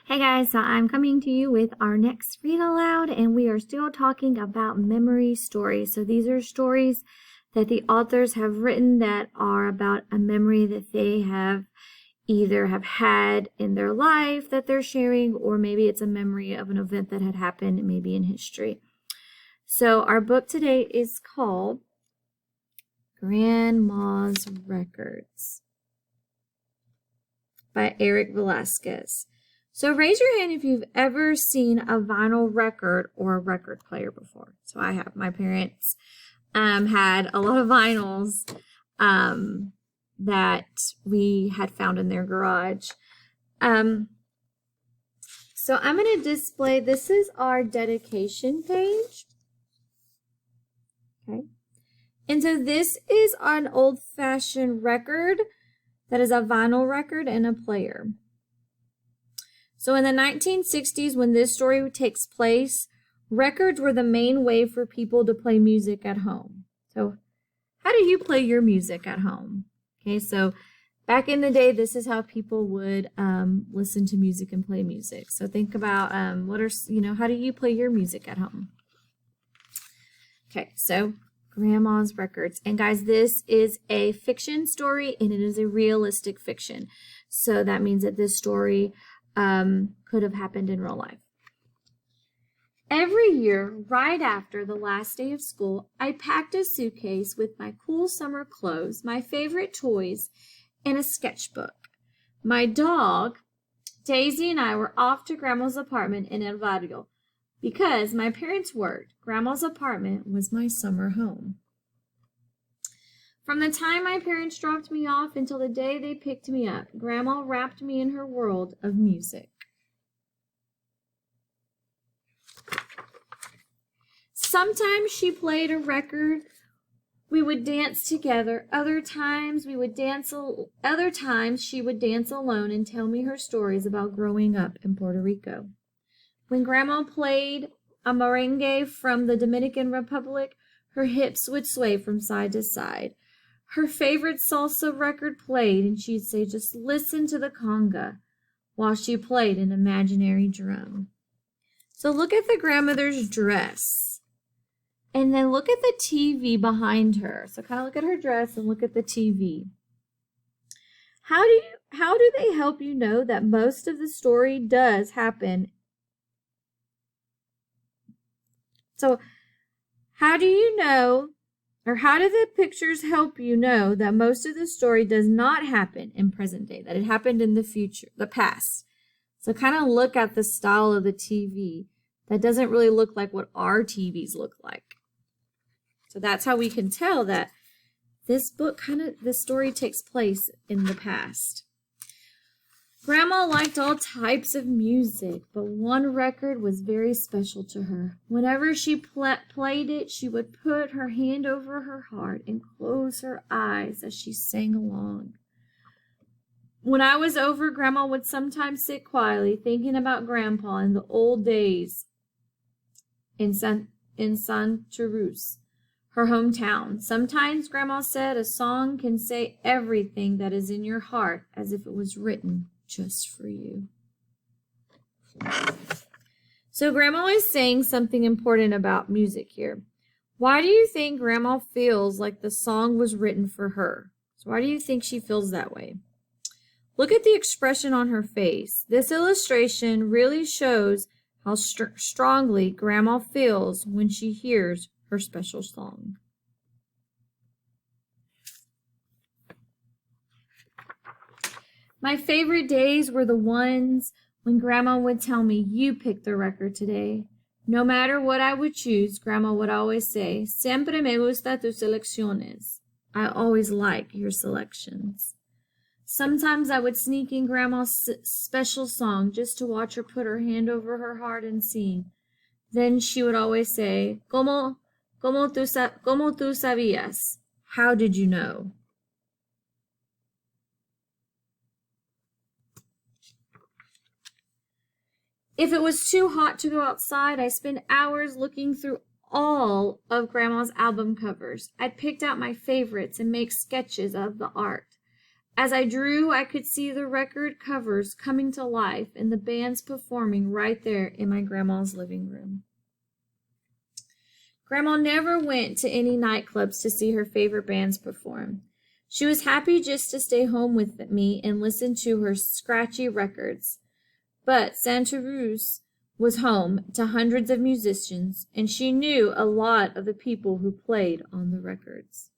Hey guys, so I'm coming to you with our next read aloud, and we are still talking about memory stories. So these are stories that the authors have written that are about a memory that they have either have had in their life that they're sharing, or maybe it's a memory of an event that had happened maybe in history. So our book today is called Grandma's Records by Eric Velasquez. So raise your hand if you've ever seen a vinyl record or a record player before. So I have. My parents had a lot of vinyls that we had found in their garage. So I'm going to display, this is our dedication page. Okay. And so this is an old-fashioned record that is a vinyl record and a player. So in the 1960s, when this story takes place, records were the main way for people to play music at home. So how do you play your music at home? Okay, so back in the day, this is how people would listen to music and play music. So think about how do you play your music at home? Okay, so Grandma's Records. And guys, this is a fiction story, and it is a realistic fiction. So that means that this story could have happened in real life. Every year, right after the last day of school, I packed a suitcase with my cool summer clothes, my favorite toys, and a sketchbook. My dog, Daisy, and I were off to Grandma's apartment in El Barrio because my parents worked. Grandma's apartment was my summer home. From the time my parents dropped me off until the day they picked me up, Grandma wrapped me in her world of music. Sometimes she played a record. We would dance together. Other times she would dance alone and tell me her stories about growing up in Puerto Rico. When Grandma played a merengue from the Dominican Republic, her hips would sway from side to side. Her favorite salsa record played, and she'd say, "Just listen to the conga," while she played an imaginary drum. So look at the grandmother's dress. And then look at the TV behind her. So kind of look at her dress and look at the TV. How do they help you know that most of the story does happen? So how do you know, or how do the pictures help you know that most of the story does not happen in present day, that it happened in the future, the past? So kind of look at the style of the TV. That doesn't really look like what our TVs look like. So that's how we can tell that this story takes place in the past. Grandma liked all types of music, but one record was very special to her. Whenever she played it, she would put her hand over her heart and close her eyes as she sang along. When I was over, Grandma would sometimes sit quietly thinking about Grandpa in the old days in Santurce, her hometown. Sometimes Grandma said a song can say everything that is in your heart as if it was written just for you. So Grandma is saying something important about music here. Why do you think Grandma feels like the song was written for her? So why do you think she feels that way? Look at the expression on her face. This illustration really shows how strongly Grandma feels when she hears her special song. My favorite days were the ones when Grandma would tell me, "You picked the record today." No matter what I would choose, Grandma would always say, "Siempre me gusta tus selecciones." I always like your selections. Sometimes I would sneak in Grandma's special song just to watch her put her hand over her heart and sing. Then she would always say, "Como tú sabías?" How did you know? If it was too hot to go outside, I spent hours looking through all of Grandma's album covers. I'd picked out my favorites and make sketches of the art. As I drew, I could see the record covers coming to life and the bands performing right there in my grandma's living room. Grandma never went to any nightclubs to see her favorite bands perform. She was happy just to stay home with me and listen to her scratchy records. But Santa Ruz was home to hundreds of musicians, and she knew a lot of the people who played on the records.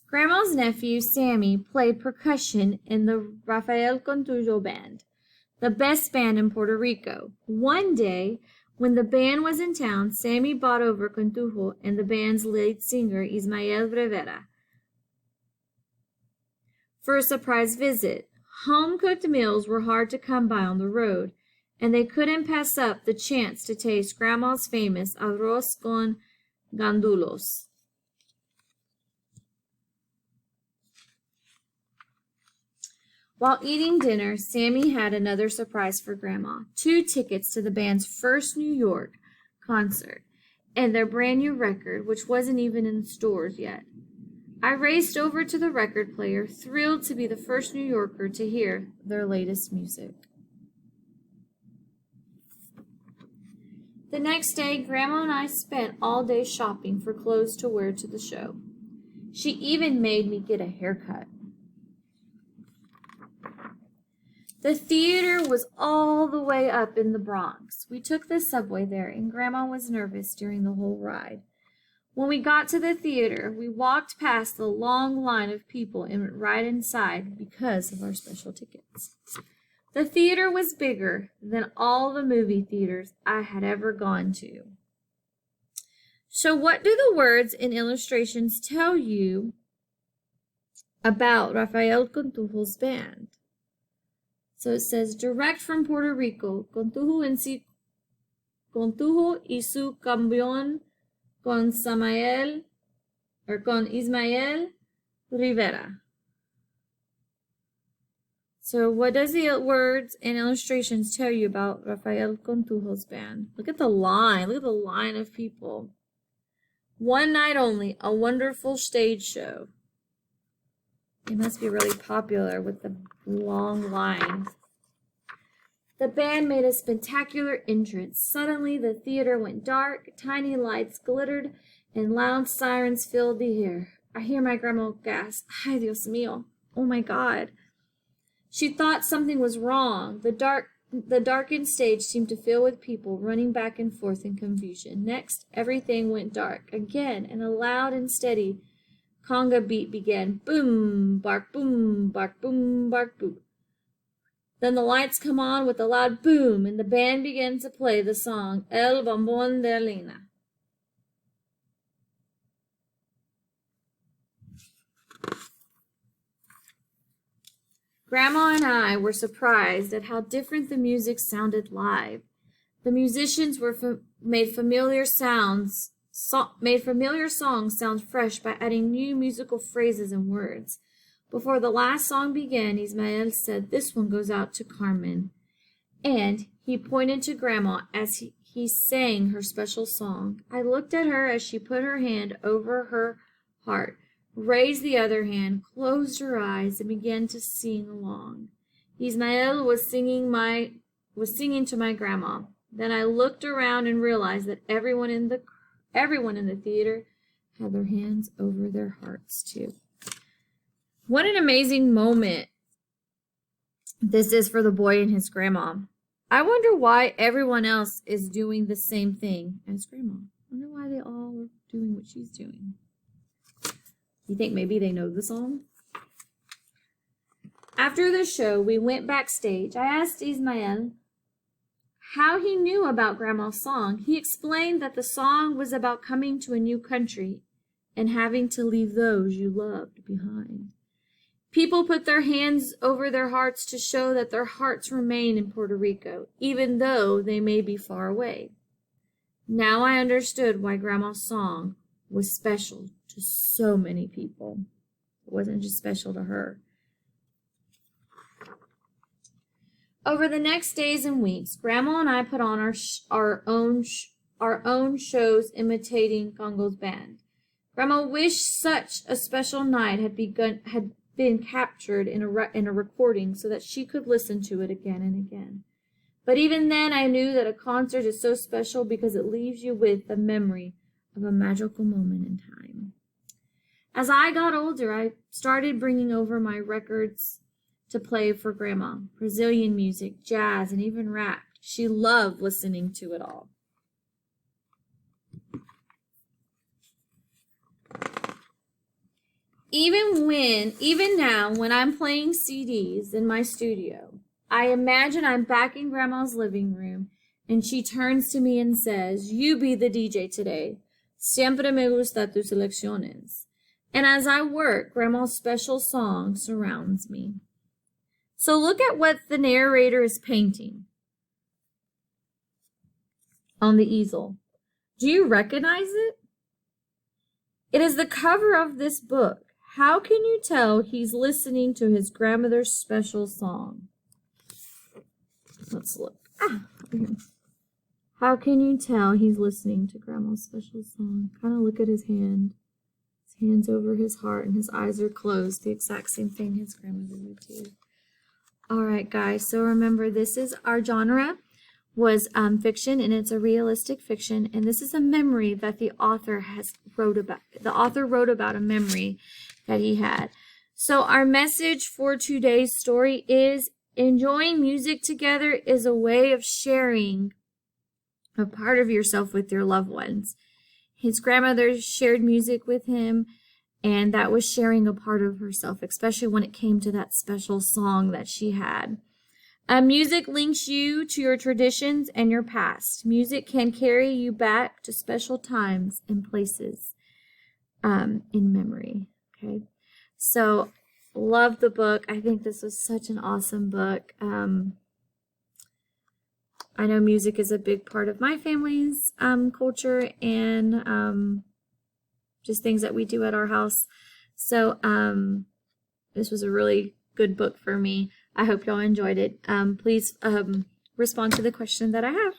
Grandma's nephew, Sammy, played percussion in the Rafael Contujo band, the best band in Puerto Rico. One day, when the band was in town, Sammy brought over Contujo and the band's lead singer, Ismael Rivera, for a surprise visit. Home-cooked meals were hard to come by on the road, and they couldn't pass up the chance to taste Grandma's famous arroz con gandulos. While eating dinner, Sammy had another surprise for Grandma. 2 tickets to the band's first New York concert and their brand new record, which wasn't even in the stores yet. I raced over to the record player, thrilled to be the first New Yorker to hear their latest music. The next day, Grandma and I spent all day shopping for clothes to wear to the show. She even made me get a haircut. The theater was all the way up in the Bronx. We took the subway there, and Grandma was nervous during the whole ride. When we got to the theater, we walked past the long line of people and went right inside because of our special tickets. The theater was bigger than all the movie theaters I had ever gone to. So what do the words and illustrations tell you about Rafael Contujo's band? So it says, direct from Puerto Rico, Contujo y su campeón con Ismael Rivera. So what does the words and illustrations tell you about Rafael Contujo's band? Look at the line. Look at the line of people. One night only, a wonderful stage show. It must be really popular with the long line. The band made a spectacular entrance. Suddenly, the theater went dark, tiny lights glittered, and loud sirens filled the air. I hear my grandma gasp, "Ay, Dios mío! Oh my God!" She thought something was wrong. The darkened stage seemed to fill with people running back and forth in confusion. Next, everything went dark again, and a loud and steady conga beat began. Boom, bark, boom, bark, boom, bark, boom. Then the lights come on with a loud boom, and the band began to play the song El Bombón de Harina. Grandma and I were surprised at how different the music sounded live. The musicians made familiar songs sound fresh by adding new musical phrases and words. Before the last song began, Ismael said, "This one goes out to Carmen." And he pointed to Grandma as he sang her special song. I looked at her as she put her hand over her heart, raised the other hand, closed her eyes, and began to sing along. Ismael was singing to my grandma. Then I looked around and realized that everyone in the theater had their hands over their hearts too. What an amazing moment this is for the boy and his grandma. I wonder why everyone else is doing the same thing as Grandma. I wonder why they all are doing what she's doing. You think maybe they know the song? After the show, we went backstage. I asked Ismael how he knew about Grandma's song. He explained that the song was about coming to a new country and having to leave those you loved behind. People put their hands over their hearts to show that their hearts remain in Puerto Rico, even though they may be far away. Now I understood why Grandma's song was special to so many people. It wasn't just special to her. Over the next days and weeks, Grandma and I put on our own shows imitating Congo's band. Grandma wished such a special night had been captured in a recording so that she could listen to it again and again. But even then, I knew that a concert is so special because it leaves you with the memory of a magical moment in time. As I got older, I started bringing over my records to play for Grandma. Brazilian music, jazz, and even rap. She loved listening to it all. Even now, when I'm playing CDs in my studio, I imagine I'm back in Grandma's living room, and she turns to me and says, "You be the DJ today. Siempre me gusta tus elecciones." And as I work, Grandma's special song surrounds me. So look at what the narrator is painting on the easel. Do you recognize it? It is the cover of this book. How can you tell he's listening to his grandmother's special song? Let's look. How can you tell he's listening to Grandma's special song? Kind of look at his hand. His hand's over his heart and his eyes are closed. The exact same thing his grandmother would do. All right, guys. So remember, this is our genre was fiction, and it's a realistic fiction. And this is a memory that the author wrote about. The author wrote about a memory that he had. So our message for today's story is enjoying music together is a way of sharing a part of yourself with your loved ones. His grandmother shared music with him, and that was sharing a part of herself, especially when it came to that special song that she had. Music links you to your traditions and your past. Music can carry you back to special times and places in memory. Okay, so love the book. I think this was such an awesome book. I know music is a big part of my family's culture and just things that we do at our house. So this was a really good book for me. I hope y'all enjoyed it. Please respond to the question that I have.